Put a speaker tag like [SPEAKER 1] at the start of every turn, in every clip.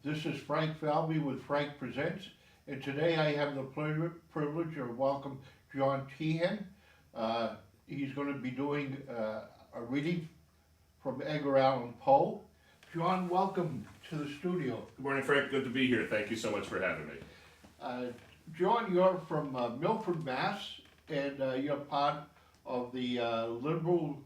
[SPEAKER 1] this is Frank Falvey with Frank Presents, and today I have the privilege of welcome John Tehan. He's going to be doing a reading from Edgar Allan Poe. John, welcome to the studio.
[SPEAKER 2] Good morning, Frank. Good to be here. Thank you so much for having me.
[SPEAKER 1] John, you're from Milford, Mass, and you're part of the liberal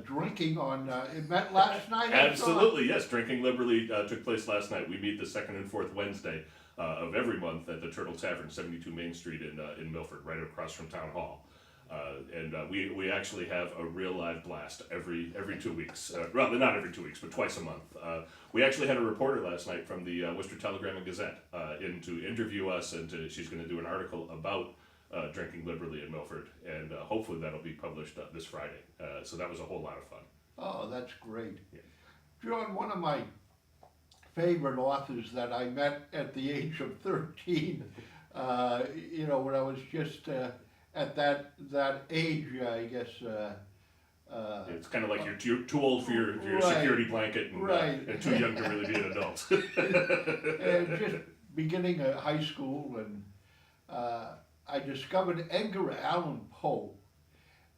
[SPEAKER 1] drinking on, it met last night?
[SPEAKER 2] Absolutely, yes. Drinking Liberally took place last night. We meet the second and fourth Wednesday of every month at the Turtle Tavern, 72 Main Street in Milford, right across from Town Hall. We actually have a real live blast every 2 weeks. Well, not every 2 weeks, but twice a month. We actually had a reporter last night from the Worcester Telegram and Gazette in to interview us, and she's going to do an article about drinking liberally in Milford, and hopefully that'll be published this Friday. So that was a whole lot of fun.
[SPEAKER 1] Oh, that's great.
[SPEAKER 2] Yeah.
[SPEAKER 1] John, one of my favorite authors that I met at the age of 13, when I was just at that age, I guess.
[SPEAKER 2] It's kind of like you're too old for your
[SPEAKER 1] Right.
[SPEAKER 2] security blanket and,
[SPEAKER 1] Right.
[SPEAKER 2] and too young to really be an adult.
[SPEAKER 1] And just beginning high school, and I discovered Edgar Allan Poe,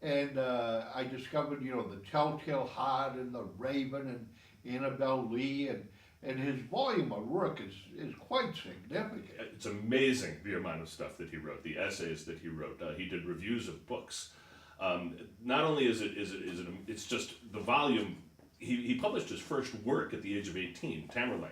[SPEAKER 1] and I discovered, the Telltale Heart and the Raven and Annabel Lee, and his volume of work is quite significant.
[SPEAKER 2] It's amazing the amount of stuff that he wrote, the essays that he wrote. He did reviews of books. Not only it's just the volume. He published his first work at the age of 18, Tamerlane,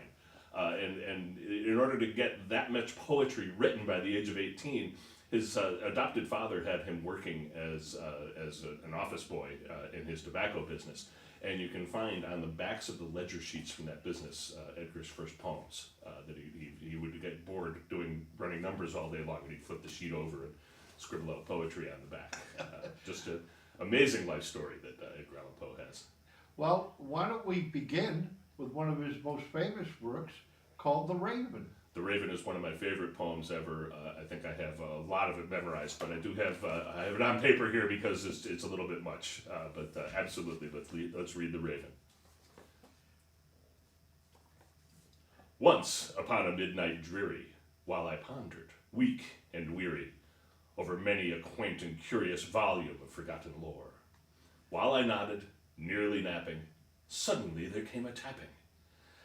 [SPEAKER 2] and in order to get that much poetry written by the age of 18, his adopted father had him working as an office boy in his tobacco business. And you can find on the backs of the ledger sheets from that business Edgar's first poems that he would get bored running numbers all day long, and he'd flip the sheet over and scribble out poetry on the back. Just an amazing life story that Edgar Allan Poe has.
[SPEAKER 1] Well, why don't we begin with one of his most famous works called The Raven.
[SPEAKER 2] The Raven is one of my favorite poems ever. I think I have a lot of it memorized, but I do have I have it on paper here because it's a little bit much. But absolutely, let's read The Raven. Once upon a midnight dreary, while I pondered, weak and weary, over many a quaint and curious volume of forgotten lore, while I nodded, nearly napping, suddenly there came a tapping,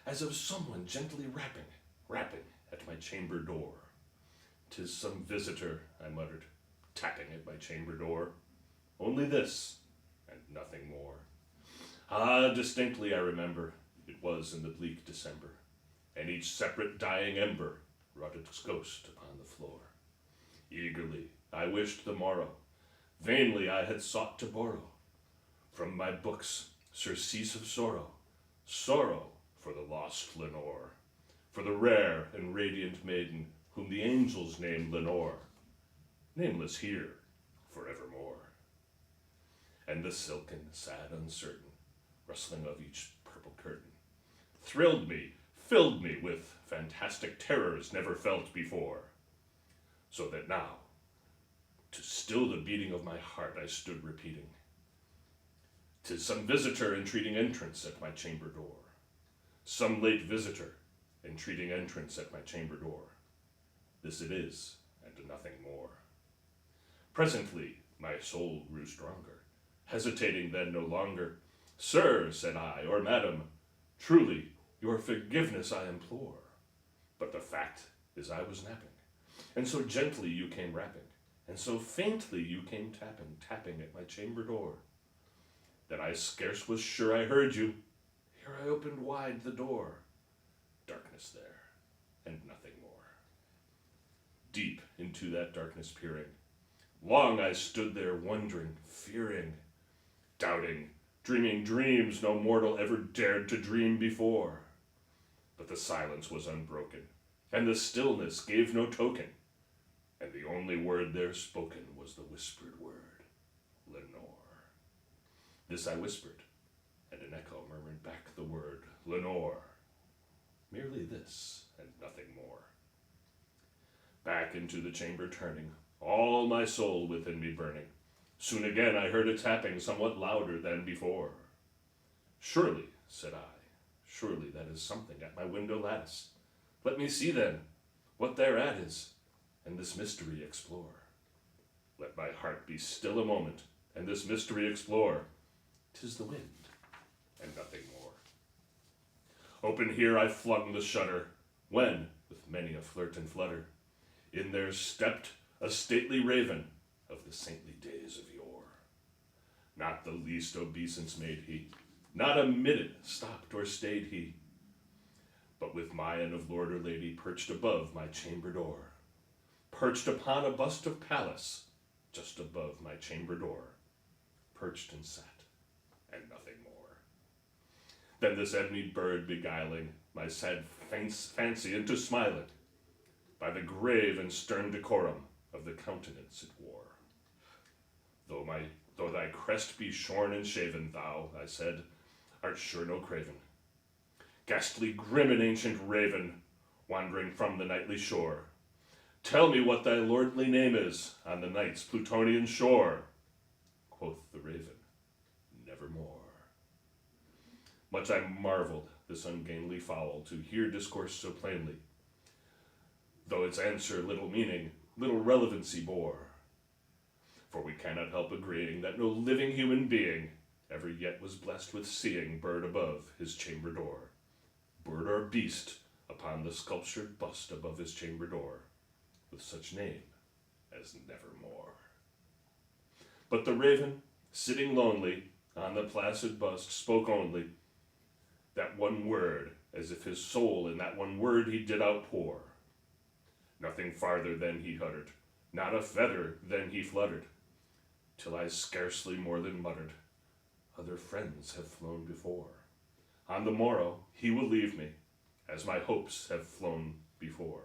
[SPEAKER 2] as of someone gently rapping at my chamber door. "'Tis some visitor," I muttered, tapping at my chamber door. "Only this, and nothing more." Ah, distinctly I remember, it was in the bleak December, and each separate dying ember wrought its ghost upon the floor. Eagerly I wished the morrow, vainly I had sought to borrow from my books surcease of sorrow, sorrow for the lost Lenore, for the rare and radiant maiden whom the angels named Lenore, nameless here forevermore. And the silken, sad, uncertain rustling of each purple curtain thrilled me, filled me with fantastic terrors never felt before, so that now, to still the beating of my heart, I stood repeating, "'Tis some visitor entreating entrance at my chamber door, some late visitor entreating entrance at my chamber door. This it is, and nothing more." Presently my soul grew stronger, hesitating then no longer. "Sir," said I, "or madam, truly your forgiveness I implore. But the fact is I was napping, and so gently you came rapping, and so faintly you came tapping at my chamber door, that I scarce was sure I heard you. Here I opened wide the door. Darkness there, and nothing more. Deep into that darkness peering, long I stood there wondering, fearing, doubting, dreaming dreams no mortal ever dared to dream before. But the silence was unbroken, and the stillness gave no token, and the only word there spoken was the whispered word, Lenore. This I whispered, and an echo murmured back the word, Lenore. Merely this, and nothing more. Back into the chamber turning, all my soul within me burning, soon again I heard a tapping somewhat louder than before. "Surely," said I, "surely that is something at my window lattice. Let me see then what thereat is, and this mystery explore. Let my heart be still a moment, and this mystery explore. 'Tis the wind, and nothing more. Open here I flung the shutter, when, with many a flirt and flutter, in there stepped a stately raven of the saintly days of yore. Not the least obeisance made he, not a minute stopped or stayed he, but with mien of lord or lady perched above my chamber door, perched upon a bust of Pallas, just above my chamber door, perched and sat, and nothing more. Then this ebony bird beguiling my sad fancy into smiling, by the grave and stern decorum of the countenance it wore. Though thy crest be shorn and shaven, thou, I said, art sure no craven. Ghastly, grim, and ancient raven, wandering from the nightly shore, tell me what thy lordly name is on the night's Plutonian shore. Quoth the raven, nevermore. Much I marveled this ungainly fowl to hear discourse so plainly, though its answer little meaning, little relevancy bore. For we cannot help agreeing that no living human being ever yet was blessed with seeing bird above his chamber door, bird or beast upon the sculptured bust above his chamber door, with such name as nevermore. But the raven, sitting lonely on the placid bust, spoke only that one word, as if his soul in that one word he did outpour. Nothing farther than he uttered, not a feather then he fluttered, till I scarcely more than muttered, other friends have flown before. On the morrow he will leave me, as my hopes have flown before.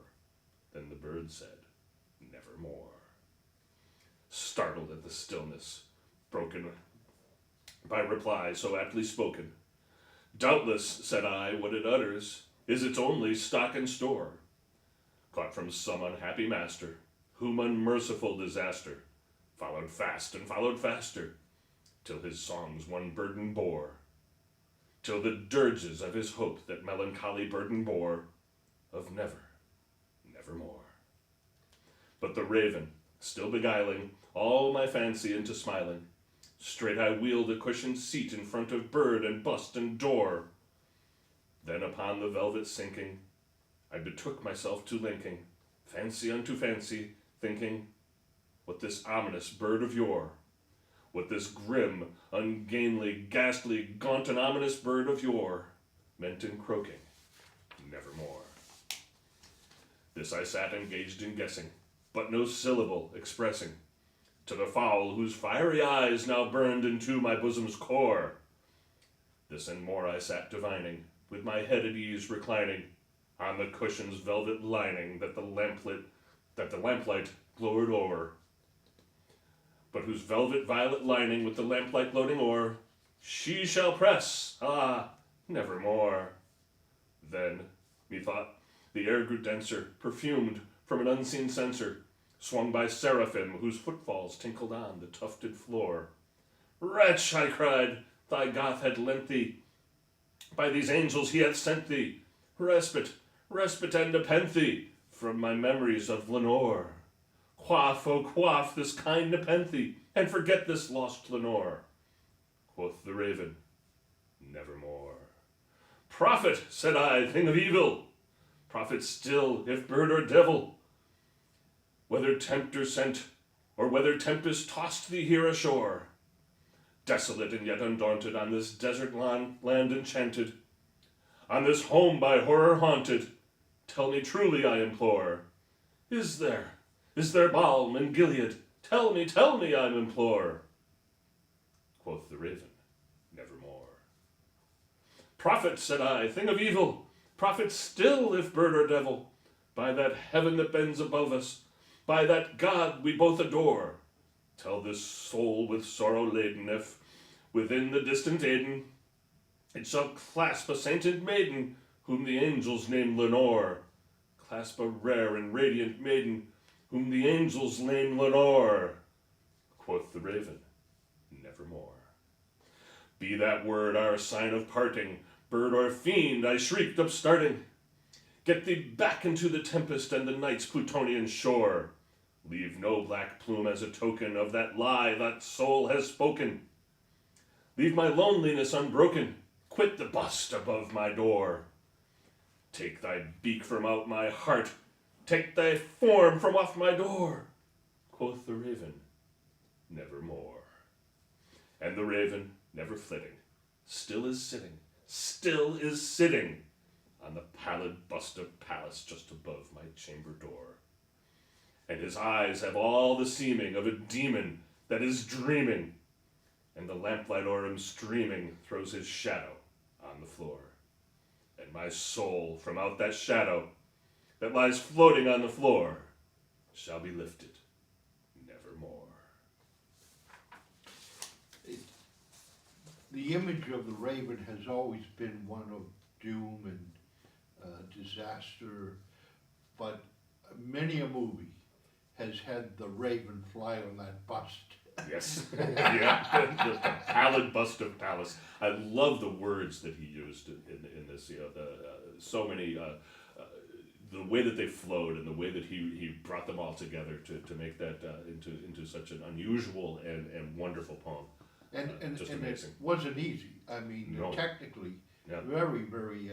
[SPEAKER 2] Then the bird said, nevermore. Startled at the stillness, broken by reply so aptly spoken, doubtless, said I, what it utters is its only stock and store, caught from some unhappy master, whom unmerciful disaster followed fast and followed faster, till his songs one burden bore, till the dirges of his hope that melancholy burden bore, of nevermore. But the raven, still beguiling all my fancy into smiling, straight I wheeled a cushioned seat in front of bird and bust and door. Then upon the velvet sinking, I betook myself to linking fancy unto fancy, thinking what this ominous bird of yore, what this grim, ungainly, ghastly, gaunt and ominous bird of yore meant in croaking nevermore. This I sat engaged in guessing, but no syllable expressing, to the fowl whose fiery eyes now burned into my bosom's core. This and more I sat divining, with my head at ease reclining on the cushion's velvet lining that the lamplight glowered o'er, but whose velvet violet lining with the lamplight gloating o'er, she shall press, nevermore. Then, methought, the air grew denser, perfumed from an unseen censer, swung by seraphim whose footfalls tinkled on the tufted floor. Wretch, I cried, thy Goth had lent thee, by these angels he hath sent thee, respite and nepenthe from my memories of Lenore. Quaff, oh quaff this kind nepenthe, and forget this lost Lenore. Quoth the raven, nevermore. Prophet, said I, thing of evil, prophet still, if bird or devil, whether tempter sent, or whether tempest tossed thee here ashore, desolate and yet undaunted, on this desert land enchanted, on this home by horror haunted, tell me truly, I implore, is there balm in Gilead? Tell me, I implore. Quoth the raven, nevermore. Prophet, said I, thing of evil, prophet still, if bird or devil, by that heaven that bends above us, by that God we both adore, tell this soul with sorrow laden, if within the distant Aidenn it shall clasp a sainted maiden, whom the angels name Lenore, clasp a rare and radiant maiden, whom the angels name Lenore. Quoth the raven, nevermore. Be that word our sign of parting, bird or fiend, I shrieked upstarting. Get thee back into the tempest and the night's Plutonian shore. Leave no black plume as a token of that lie that soul has spoken. Leave my loneliness unbroken. Quit the bust above my door. Take thy beak from out my heart. Take thy form from off my door. Quoth the raven, nevermore. And the raven, never flitting, still is sitting on the pallid bust of Pallas just above my chamber door. And his eyes have all the seeming of a demon that is dreaming, and the lamplight o'er him streaming throws his shadow on the floor. And my soul from out that shadow that lies floating on the floor shall be lifted nevermore.
[SPEAKER 1] The image of the raven has always been one of doom and disaster, but many a movie has had the raven fly on that bust.
[SPEAKER 2] Yes, yeah, the pallid bust of Pallas. I love the words that he used in this. You know, so many, the way that they flowed and the way that he brought them all together to make that into such an unusual and wonderful poem.
[SPEAKER 1] And
[SPEAKER 2] Just
[SPEAKER 1] it
[SPEAKER 2] amazing.
[SPEAKER 1] wasn't easy. I mean,
[SPEAKER 2] No.
[SPEAKER 1] technically,
[SPEAKER 2] Yeah.
[SPEAKER 1] very, very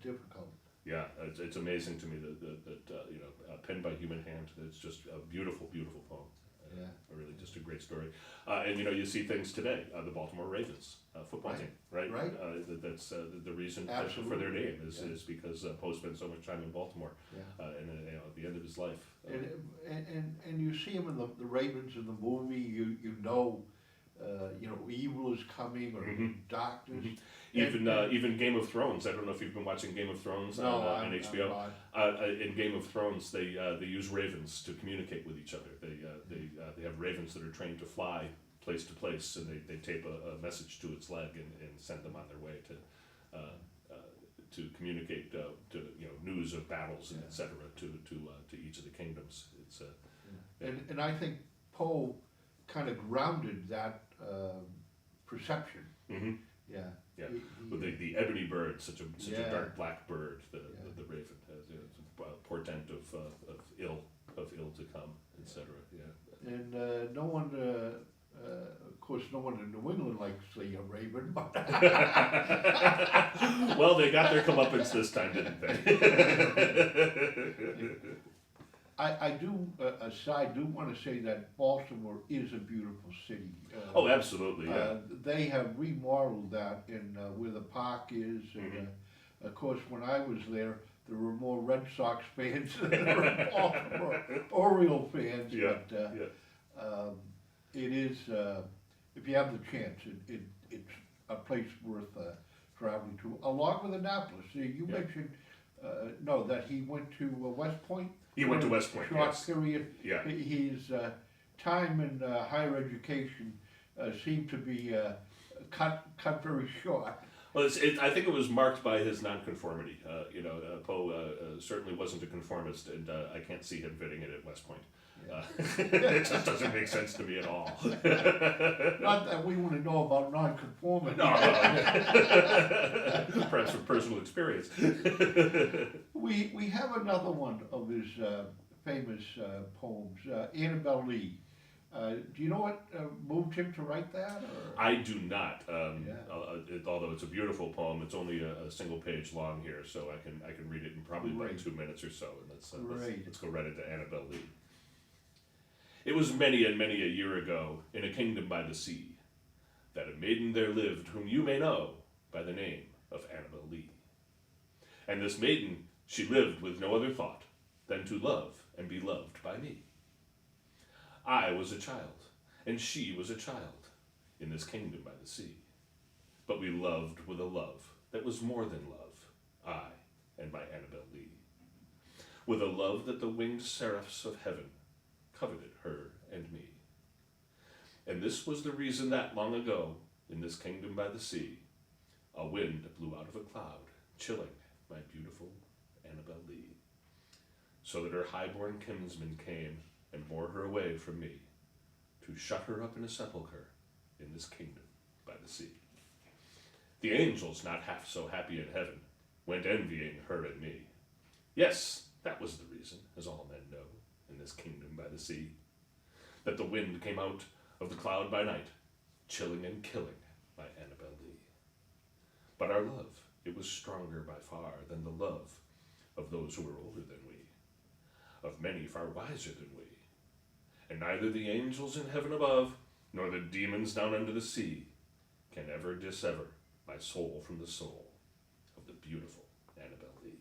[SPEAKER 1] difficult.
[SPEAKER 2] Yeah, it's amazing to me that penned by human hand. It's just a beautiful, beautiful poem.
[SPEAKER 1] Yeah.
[SPEAKER 2] Really, just a great story. And you see things today. The Baltimore Ravens football
[SPEAKER 1] Right.
[SPEAKER 2] team, right?
[SPEAKER 1] Right.
[SPEAKER 2] That's the reason for
[SPEAKER 1] Absolutely.
[SPEAKER 2] their name is
[SPEAKER 1] Yeah.
[SPEAKER 2] is because Poe spent so much time in Baltimore,
[SPEAKER 1] Yeah.
[SPEAKER 2] and at the end of his life.
[SPEAKER 1] And you see him in the Ravens in the movie. You know, evil is coming or
[SPEAKER 2] Mhm.
[SPEAKER 1] darkness.
[SPEAKER 2] Mhm. Even Game of Thrones. I don't know if you've been watching Game of Thrones on HBO. In Game of Thrones, they use ravens to communicate with each other. They have ravens that are trained to fly place to place, and they tape a message to its leg and send them on their way to communicate news of battles and etc. to each of the kingdoms. It's
[SPEAKER 1] And I think Poe kind of grounded that perception.
[SPEAKER 2] mhm.
[SPEAKER 1] Yeah.
[SPEAKER 2] Yeah.
[SPEAKER 1] He-
[SPEAKER 2] With the ebony bird, such a
[SPEAKER 1] Yeah.
[SPEAKER 2] dark black bird, the raven, it's a portent of ill to come, etc. Yeah.
[SPEAKER 1] And no one, of course, no one in New England likes the raven, but
[SPEAKER 2] Well, they got their comeuppance this time, didn't they?
[SPEAKER 1] I do, aside, do want to say that Baltimore is a beautiful city.
[SPEAKER 2] Oh, absolutely, yeah.
[SPEAKER 1] They have remodeled that in where the park is, and
[SPEAKER 2] Mm-hmm.
[SPEAKER 1] of course, when I was there were more Red Sox fans than there were Baltimore Oriole fans.
[SPEAKER 2] Yeah,
[SPEAKER 1] But it is, if you have the chance, it's a place worth traveling to, along with Annapolis. You
[SPEAKER 2] Yeah.
[SPEAKER 1] mentioned, that he went to West Point.
[SPEAKER 2] He went to
[SPEAKER 1] for a
[SPEAKER 2] West Point,
[SPEAKER 1] Short
[SPEAKER 2] yes.
[SPEAKER 1] period.
[SPEAKER 2] Yeah.
[SPEAKER 1] His time in higher education seemed to be cut very short.
[SPEAKER 2] Well, I think it was marked by his nonconformity. Poe certainly wasn't a conformist, and I can't see him fitting it at West Point. It just doesn't make sense to me at all.
[SPEAKER 1] Not that we want to know about nonconformity.
[SPEAKER 2] No, perhaps from personal experience.
[SPEAKER 1] We have another one of his famous poems, Annabel Lee. Do you know what moved him to write that? Or?
[SPEAKER 2] I do not.
[SPEAKER 1] Yeah.
[SPEAKER 2] Although it's a beautiful poem, it's only a single page long here, so I can read it in probably about
[SPEAKER 1] Great.
[SPEAKER 2] 2 minutes or so. And
[SPEAKER 1] Great.
[SPEAKER 2] let's go right into Annabel Lee. It was many and many a year ago, in a kingdom by the sea, that a maiden there lived whom you may know by the name of Annabel Lee. And this maiden, she lived with no other thought than to love and be loved by me. I was a child, and she was a child, in this kingdom by the sea. But we loved with a love that was more than love, I and my Annabel Lee. With a love that the winged seraphs of heaven coveted her and me. And this was the reason that long ago, in this kingdom by the sea, a wind blew out of a cloud, chilling my beautiful Annabel Lee, so that her high-born kinsman came and bore her away from me, to shut her up in a sepulchre in this kingdom by the sea. The angels, not half so happy in heaven, went envying her and me, Yes, that was the reason, as all men know, in this kingdom by the sea, that the wind came out of the cloud by night, chilling and killing my Annabel Lee. But our love, it was stronger by far than the love of those who were older than we, of many far wiser than we. And neither the angels in heaven above, nor the demons down under the sea, can ever dissever my soul from the soul of the beautiful Annabel Lee.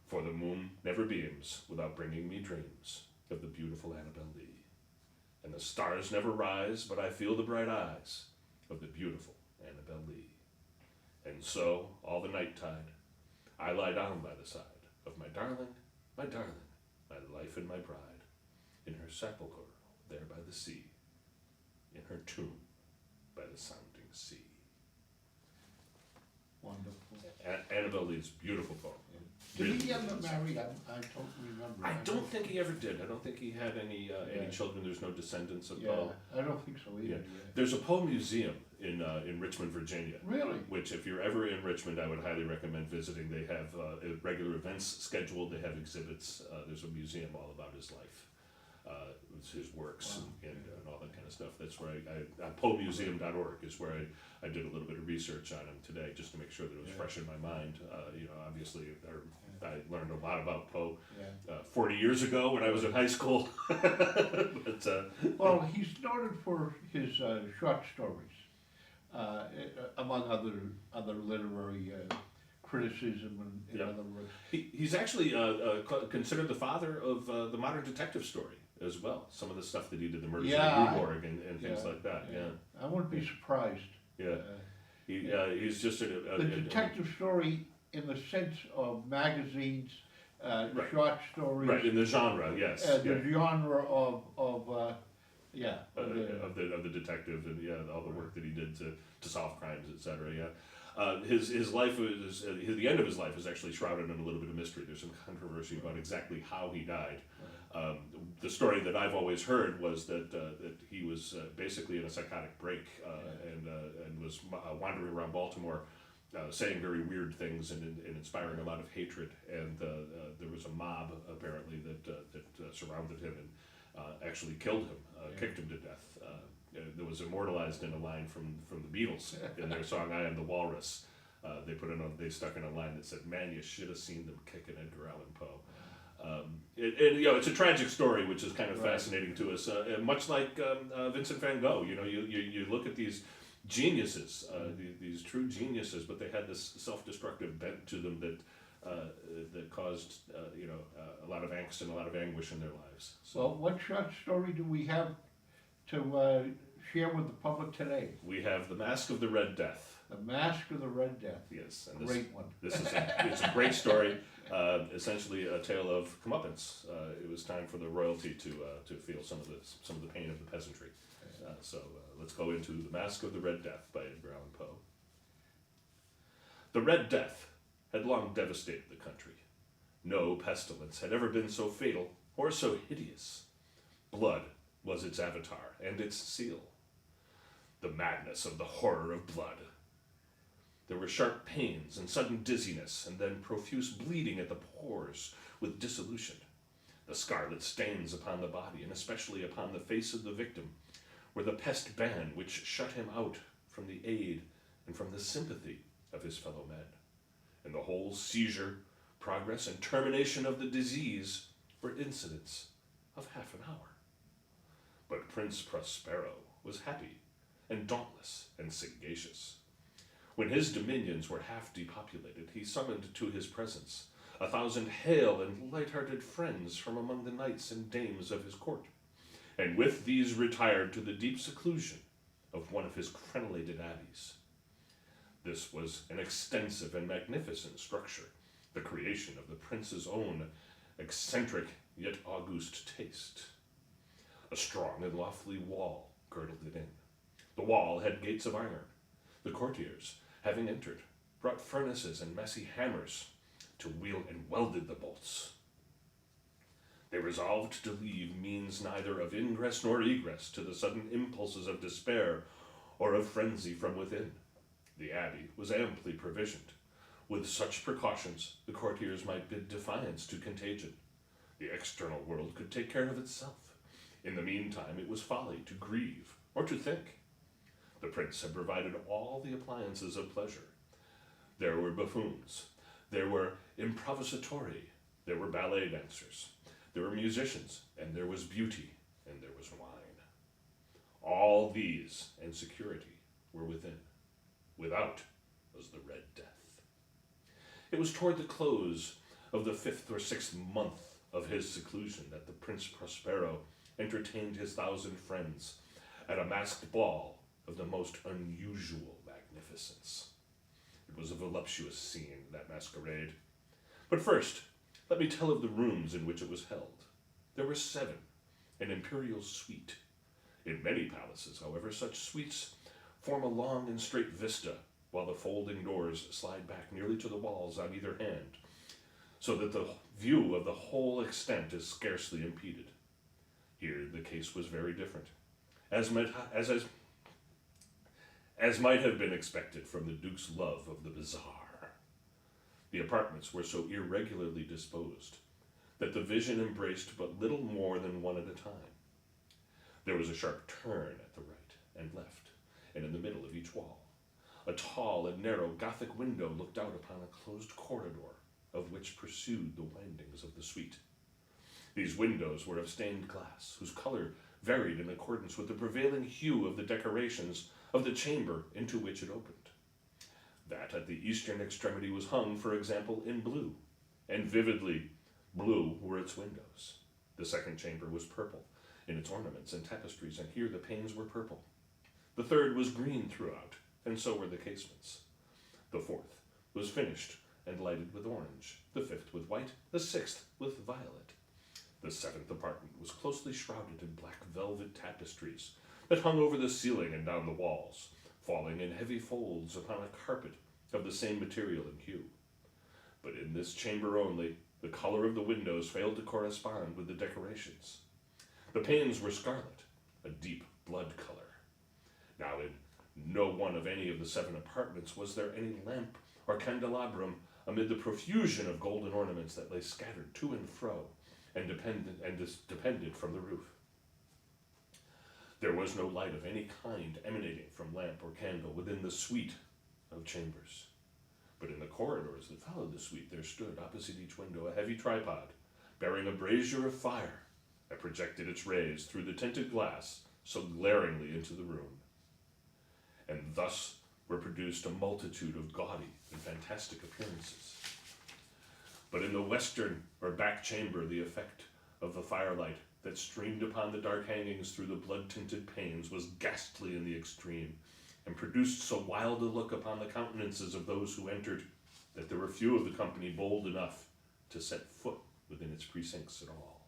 [SPEAKER 2] For the moon never beams without bringing me dreams of the beautiful Annabel Lee. And the stars never rise, but I feel the bright eyes of the beautiful Annabel Lee. And so, all the night tide, I lie down by the side of my darling, my life and my bride, in her sepulchre there by the sea, in her tomb by the sounding sea.
[SPEAKER 1] Wonderful.
[SPEAKER 2] Annabel Lee's beautiful poem.
[SPEAKER 1] Did
[SPEAKER 2] Really
[SPEAKER 1] he ever
[SPEAKER 2] is.
[SPEAKER 1] marry? I don't remember.
[SPEAKER 2] I don't think he ever did. I don't think he had any
[SPEAKER 1] Yeah.
[SPEAKER 2] children. There's no descendants of
[SPEAKER 1] Yeah,
[SPEAKER 2] Poe.
[SPEAKER 1] I don't think so either.
[SPEAKER 2] Yeah.
[SPEAKER 1] Yeah.
[SPEAKER 2] There's a Poe museum in Richmond, Virginia.
[SPEAKER 1] Really?
[SPEAKER 2] Which, if you're ever in Richmond, I would highly recommend visiting. They have regular events scheduled. They have exhibits. There's a museum all about his life, his works,
[SPEAKER 1] Wow.
[SPEAKER 2] and all that kind of stuff. That's where PoeMuseum.org is where I did a little bit of research on him today, just to make sure that it was
[SPEAKER 1] Yeah.
[SPEAKER 2] fresh in my mind. Obviously, I learned a lot about Poe
[SPEAKER 1] Yeah.
[SPEAKER 2] 40 years ago when I was in high school. But
[SPEAKER 1] Well, he's noted for his short stories, among other literary criticism in
[SPEAKER 2] Yeah.
[SPEAKER 1] other words.
[SPEAKER 2] he's actually considered the father of the modern detective story as well. Some of the stuff that he did, the murders
[SPEAKER 1] Yeah,
[SPEAKER 2] of Newborg and things
[SPEAKER 1] yeah,
[SPEAKER 2] like that. Yeah,
[SPEAKER 1] I wouldn't be surprised.
[SPEAKER 2] yeah. He's just
[SPEAKER 1] The detective story in the sense of magazines,
[SPEAKER 2] Right.
[SPEAKER 1] short stories,
[SPEAKER 2] right in the genre. Yes,
[SPEAKER 1] the genre of
[SPEAKER 2] of the detective and all the work that he did to solve crimes, etc. Yeah, his life was the end of his life is actually shrouded in a little bit of mystery. There's some controversy about exactly how he died. The story that I've always heard was that he was basically in a psychotic break and was wandering around Baltimore, saying very weird things and inspiring a lot of hatred. And there was a mob apparently that surrounded him and actually killed him, kicked him to death. That was immortalized in a line from the Beatles in their song "I Am the Walrus." They stuck in a line that said, "Man, you should have seen them kicking Edgar Allan Poe." It's a tragic story, which is kind of fascinating to us. Much like Vincent van Gogh, you look at these geniuses, these true geniuses, but they had this self-destructive bent to them that caused a lot of angst and a lot of anguish in their lives. So
[SPEAKER 1] Well, what short story do we have to share with the public today?
[SPEAKER 2] we have The Mask of the Red Death.
[SPEAKER 1] The Mask of the Red Death.
[SPEAKER 2] Yes, and
[SPEAKER 1] Great one.
[SPEAKER 2] This is it's a great story. Essentially a tale of comeuppance. It was time for the royalty to feel some of the pain of the peasantry. So let's go into The Mask of the Red Death by Edgar Allan Poe. The Red Death had long devastated the country. No pestilence had ever been so fatal or so hideous. Blood was its avatar and its seal. The madness of the horror of blood. There were sharp pains and sudden dizziness, and then profuse bleeding at the pores with dissolution. The scarlet stains upon the body, and especially upon the face of the victim, were the pest ban which shut him out from the aid and from the sympathy of his fellow men. And the whole seizure, progress, and termination of the disease were incidents of half an hour. But Prince Prospero was happy and dauntless and sagacious. When his dominions were half depopulated, he summoned to his presence 1,000 hale and light-hearted friends from among the knights and dames of his court, and with these retired to the deep seclusion of one of his crenellated abbeys. This was an extensive and magnificent structure, the creation of the prince's own eccentric yet august taste. A strong and lofty wall girdled it in. The wall had gates of iron. The courtiers, having entered, brought furnaces and messy hammers to wield and welded the bolts. They resolved to leave means neither of ingress nor egress to the sudden impulses of despair or of frenzy from within. The abbey was amply provisioned, With such precautions, the courtiers might bid defiance to contagion. The external world could take care of itself. In the meantime, it was folly to grieve or to think. The prince had provided all the appliances of pleasure. There were buffoons, there were improvisatori, there were ballet dancers, there were musicians, and there was beauty, and there was wine. All these and security were within. Without was the Red Death. It was toward the close of the 5th or 6th month of his seclusion that the Prince Prospero entertained his 1,000 friends at a masked ball of the most unusual magnificence. It was a voluptuous scene, that masquerade. But first, let me tell of the rooms in which it was held. There were 7, an imperial suite. In many palaces, however, such suites form a long and straight vista, while the folding doors slide back nearly to the walls on either hand, so that the view of the whole extent is scarcely impeded. Here the case was very different, as might have been expected from the Duke's love of the bizarre. The apartments were so irregularly disposed that the vision embraced but little more than one at a time. There was a sharp turn at the right and left, and in the middle of each wall. A tall and narrow Gothic window looked out upon a closed corridor, of which pursued the windings of the suite. These windows were of stained glass, whose color varied in accordance with the prevailing hue of the decorations of the chamber into which it opened. That at the eastern extremity was hung, for example, in blue, and vividly blue were its windows. The second chamber was purple in its ornaments and tapestries, and here the panes were purple. The third was green throughout, and so were the casements. The fourth was finished and lighted with orange, the fifth with white, the sixth with violet. The 7th apartment was closely shrouded in black velvet tapestries that hung over the ceiling and down the walls, falling in heavy folds upon a carpet of the same material and hue. But in this chamber only, the color of the windows failed to correspond with the decorations. The panes were scarlet, a deep blood color. Now in no one of any of the 7 apartments was there any lamp or candelabrum amid the profusion of golden ornaments that lay scattered to and fro and depended from the roof. There was no light of any kind emanating from lamp or candle within the suite of chambers. But in the corridors that followed the suite there stood, opposite each window, a heavy tripod, bearing a brazier of fire that projected its rays through the tinted glass so glaringly into the room. And thus were produced a multitude of gaudy and fantastic appearances. But in the western or back chamber, the effect of the firelight that streamed upon the dark hangings through the blood-tinted panes was ghastly in the extreme, and produced so wild a look upon the countenances of those who entered that there were few of the company bold enough to set foot within its precincts at all.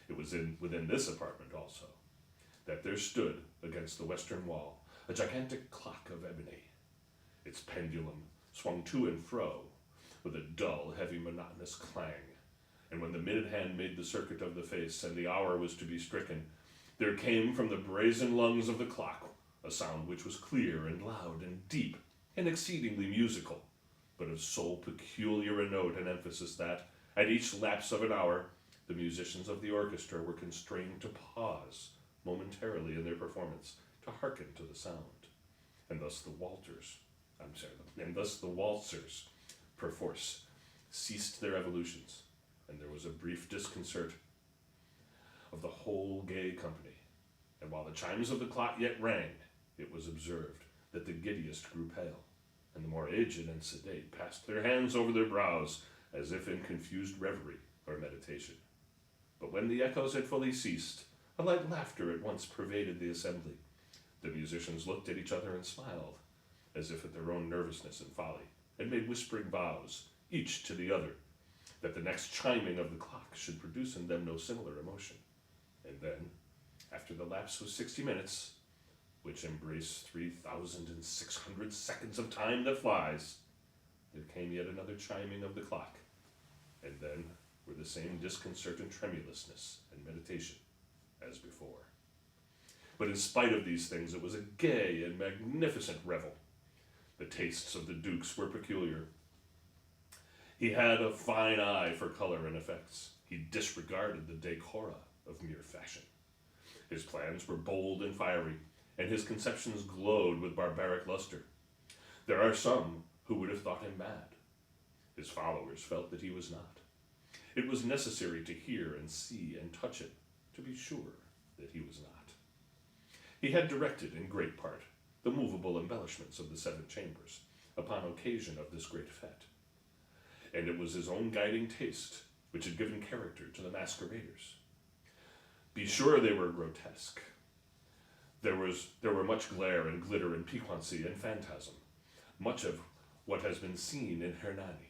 [SPEAKER 2] It was within this apartment also that there stood against the western wall a gigantic clock of ebony. Its pendulum swung to and fro with a dull, heavy, monotonous clang, and when the minute hand made the circuit of the face and the hour was to be stricken, there came from the brazen lungs of the clock a sound which was clear and loud and deep and exceedingly musical, but of so peculiar a note and emphasis that, at each lapse of an hour, the musicians of the orchestra were constrained to pause momentarily in their performance to hearken to the sound, and thus the waltzers, perforce, ceased their evolutions, and there was a brief disconcert of the whole gay company. And while the chimes of the clock yet rang, it was observed that the giddiest grew pale, and the more aged and sedate passed their hands over their brows, as if in confused reverie or meditation. But when the echoes had fully ceased, a light laughter at once pervaded the assembly. The musicians looked at each other and smiled, as if at their own nervousness and folly, and made whispering vows, each to the other, that the next chiming of the clock should produce in them no similar emotion. And then, after the lapse of 60 minutes, which embrace 3,600 seconds of time that flies, there came yet another chiming of the clock, and then were the same disconcertant tremulousness and meditation as before. But in spite of these things, it was a gay and magnificent revel. The tastes of the dukes were peculiar. He had a fine eye for color and effects. He disregarded the decora of mere fashion. His plans were bold and fiery, and his conceptions glowed with barbaric luster. There are some who would have thought him mad. His followers felt that he was not. It was necessary to hear and see and touch it to be sure that he was not. He had directed, in great part, the movable embellishments of the 7 chambers upon occasion of this great fete, and it was his own guiding taste which had given character to the masqueraders. Be sure they were grotesque. There were much glare and glitter and piquancy and phantasm, much of what has been seen in Hernani.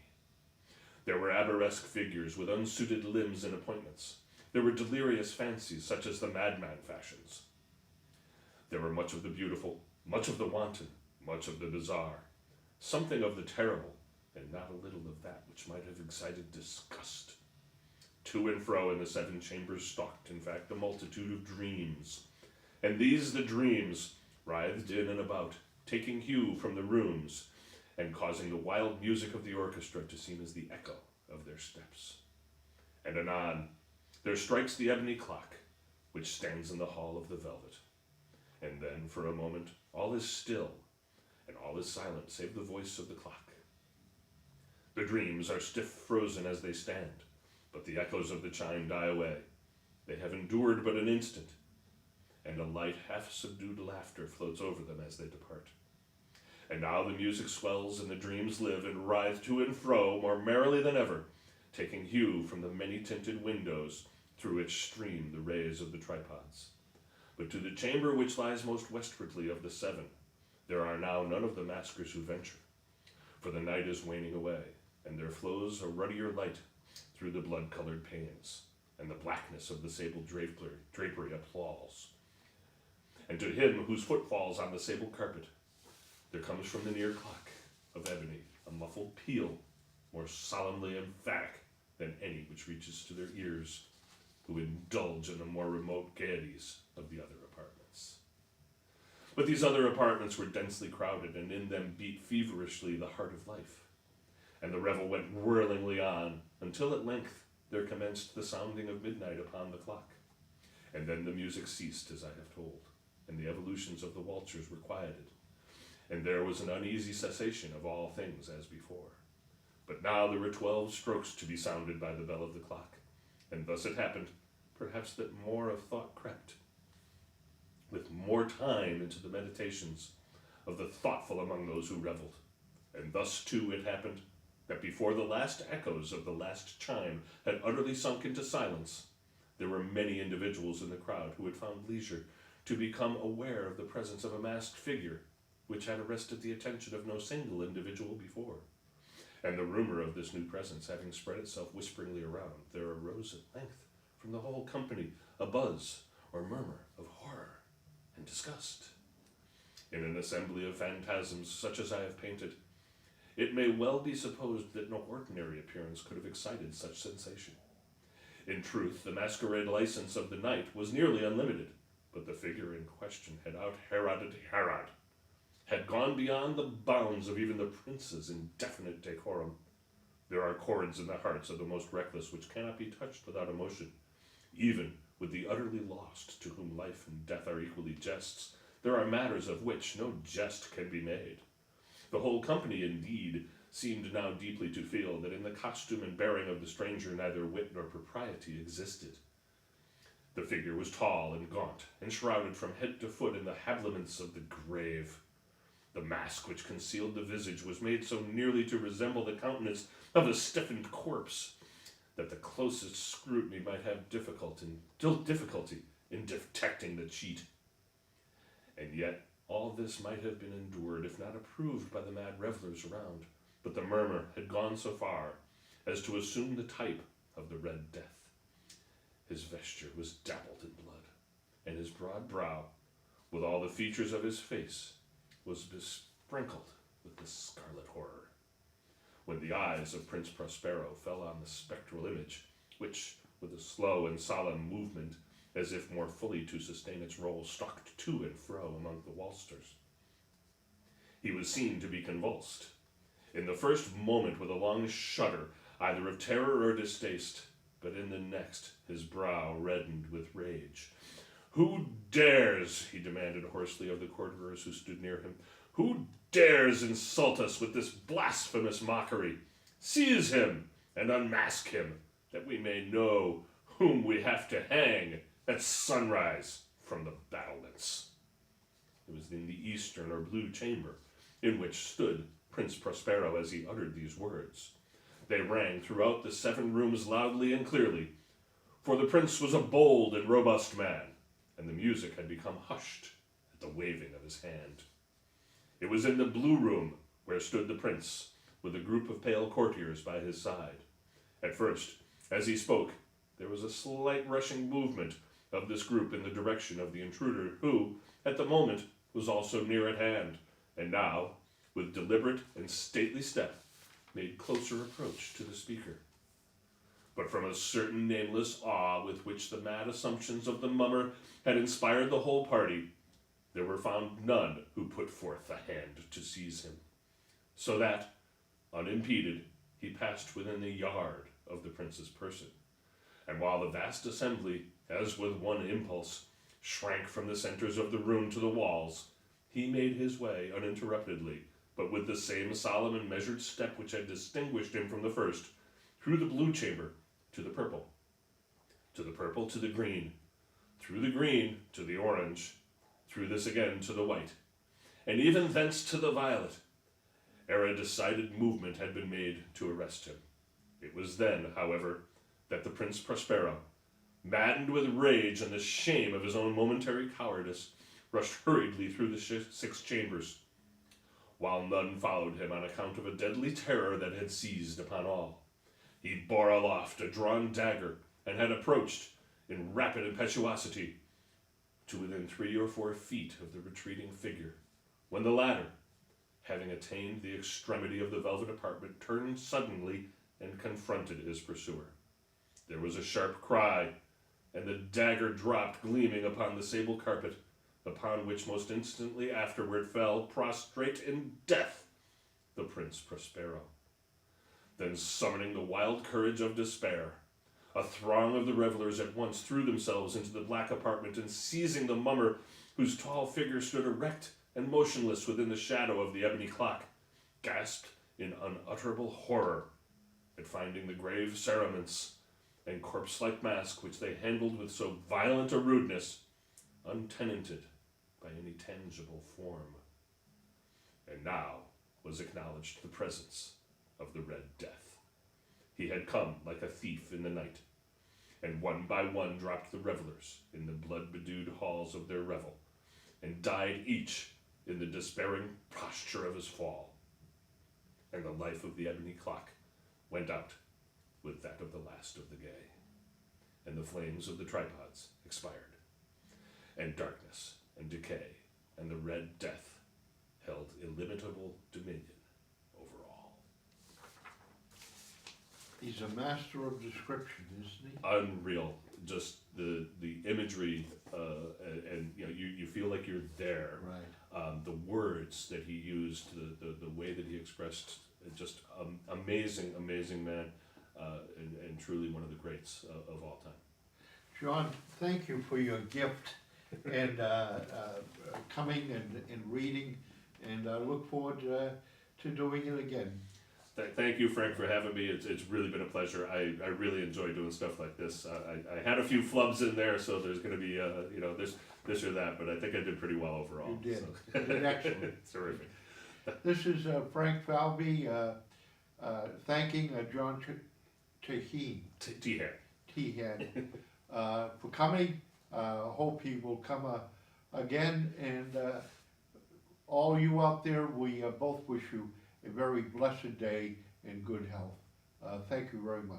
[SPEAKER 2] There were arabesque figures with unsuited limbs and appointments. There were delirious fancies such as the madman fashions. There were much of the beautiful, much of the wanton, much of the bizarre, something of the terrible, and not a little of that which might have excited disgust. To and fro in the 7 chambers stalked, in fact, a multitude of dreams, and these the dreams writhed in and about, taking hue from the rooms, and causing the wild music of the orchestra to seem as the echo of their steps. And anon, there strikes the ebony clock, which stands in the hall of the velvet. And then, for a moment, all is still, and all is silent save the voice of the clock. The dreams are stiff frozen as they stand, but the echoes of the chime die away. They have endured but an instant, and a light, half-subdued laughter floats over them as they depart. And now the music swells, and the dreams live and writhe to and fro more merrily than ever, taking hue from the many-tinted windows through which stream the rays of the tripods. But to the chamber which lies most westwardly of the 7, there are now none of the maskers who venture, for the night is waning away, and there flows a ruddier light through the blood-colored panes, and the blackness of the sable drapery applauds. And to him whose foot falls on the sable carpet, there comes from the near clock of ebony a muffled peal, more solemnly emphatic than any which reaches to their ears, who indulge in the more remote gaieties of the other apartments. But these other apartments were densely crowded, and in them beat feverishly the heart of life. And the revel went whirlingly on, until at length there commenced the sounding of midnight upon the clock. And then the music ceased, as I have told, and the evolutions of the waltzers were quieted, and there was an uneasy cessation of all things as before. But now there were 12 strokes to be sounded by the bell of the clock, and thus it happened, perhaps, that more of thought crept, with more time into the meditations of the thoughtful among those who revelled. And thus, too, it happened that before the last echoes of the last chime had utterly sunk into silence, there were many individuals in the crowd who had found leisure to become aware of the presence of a masked figure, which had arrested the attention of no single individual before. And the rumor of this new presence having spread itself whisperingly around, there arose at length from the whole company a buzz or murmur of horror and disgust. In an assembly of phantasms such as I have painted, it may well be supposed that no ordinary appearance could have excited such sensation. In truth, the masquerade license of the night was nearly unlimited, but the figure in question had out-Heroded Herod, had gone beyond the bounds of even the prince's indefinite decorum. There are chords in the hearts of the most reckless which cannot be touched without emotion. Even with the utterly lost, to whom life and death are equally jests, there are matters of which no jest can be made. The whole company, indeed, seemed now deeply to feel that in the costume and bearing of the stranger neither wit nor propriety existed. The figure was tall and gaunt, and shrouded from head to foot in the habiliments of the grave. The mask which concealed the visage was made so nearly to resemble the countenance of a stiffened corpse, that the closest scrutiny might have difficulty in detecting the cheat. And yet all this might have been endured, if not approved by the mad revellers around, but the murmur had gone so far as to assume the type of the Red Death. His vesture was dappled in blood, and his broad brow, with all the features of his face, was besprinkled with the scarlet horror. When the eyes of Prince Prospero fell on the spectral image, which, with a slow and solemn movement, as if more fully to sustain its role, stalked to and fro among the waltzers, he was seen to be convulsed. in the first moment with a long shudder, either of terror or distaste, but in the next his brow reddened with rage. "Who dares," he demanded hoarsely of the courtiers who stood near him, "who dares insult us with this blasphemous mockery? Seize him and unmask him, that we may know whom we have to hang at sunrise from the battlements." It was in the eastern or blue chamber, in which stood Prince Prospero as he uttered these words. They rang throughout the 7 rooms loudly and clearly, for the prince was a bold and robust man, and the music had become hushed at the waving of his hand. It was in the blue room where stood the prince, with a group of pale courtiers by his side. At first, as he spoke, there was a slight rushing movement of this group in the direction of the intruder, who, at the moment, was also near at hand, and now, with deliberate and stately step, made closer approach to the speaker. But from a certain nameless awe with which the mad assumptions of the mummer had inspired the whole party, there were found none who put forth a hand to seize him, so that, unimpeded, he passed within the yard of the prince's person, and while the vast assembly, as with one impulse, shrank from the centers of the room to the walls, he made his way uninterruptedly, but with the same solemn and measured step which had distinguished him from the first, through the blue chamber to the purple to the green, through the green to the orange, through this again to the white, and even thence to the violet, ere a decided movement had been made to arrest him. It was then, however, that the Prince Prospero, maddened with rage and the shame of his own momentary cowardice, rushed hurriedly through the 6 chambers, while none followed him on account of a deadly terror that had seized upon all. He bore aloft a drawn dagger, and had approached, in rapid impetuosity, to within 3 or 4 feet of the retreating figure, when the latter, having attained the extremity of the velvet apartment, turned suddenly and confronted his pursuer. There was a sharp cry, and the dagger dropped gleaming upon the sable carpet, upon which most instantly afterward fell, prostrate in death, the Prince Prospero. Then, summoning the wild courage of despair, a throng of the revelers at once threw themselves into the black apartment, and seizing the mummer, whose tall figure stood erect and motionless within the shadow of the ebony clock, gasped in unutterable horror at finding the grave cerements and corpse-like mask which they handled with so violent a rudeness untenanted by any tangible form. And now was acknowledged the presence of the Red Death. He had come like a thief in the night, and one by one dropped the revelers in the blood-bedewed halls of their revel, and died each in the despairing posture of his fall. And the life of the ebony clock went out with that of the last of the gay, and the flames of the tripods expired, and darkness and decay and the Red Death held illimitable dominion over all.
[SPEAKER 1] He's a master of description, isn't he?
[SPEAKER 2] Unreal. Just the imagery, and you feel like you're there.
[SPEAKER 1] Right.
[SPEAKER 2] The words that he used, the way that he expressed, just amazing man, and truly one of the greats of all time.
[SPEAKER 1] John, thank you for your gift and coming and reading, and I look forward to doing it again.
[SPEAKER 2] Thank you, Frank, for having me. It's really been a pleasure. I really enjoy doing stuff like this. I had a few flubs in there, so there's going to be this or that, but I think I did pretty well overall.
[SPEAKER 1] You did.
[SPEAKER 2] So.
[SPEAKER 1] You did excellent.
[SPEAKER 2] It's terrific.
[SPEAKER 1] This is Frank Falvey thanking John Tehan.
[SPEAKER 2] Tehan.
[SPEAKER 1] For coming. Hope he will come again, and all you out there, we both wish you a very blessed day and good health. Thank you very much.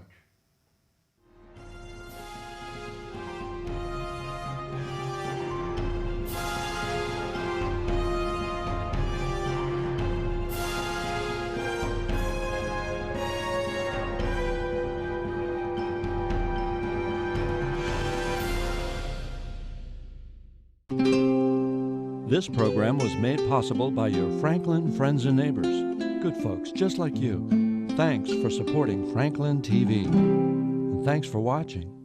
[SPEAKER 3] This program was made possible by your Franklin friends and neighbors. Good folks just like you. Thanks for supporting Franklin TV. And thanks for watching.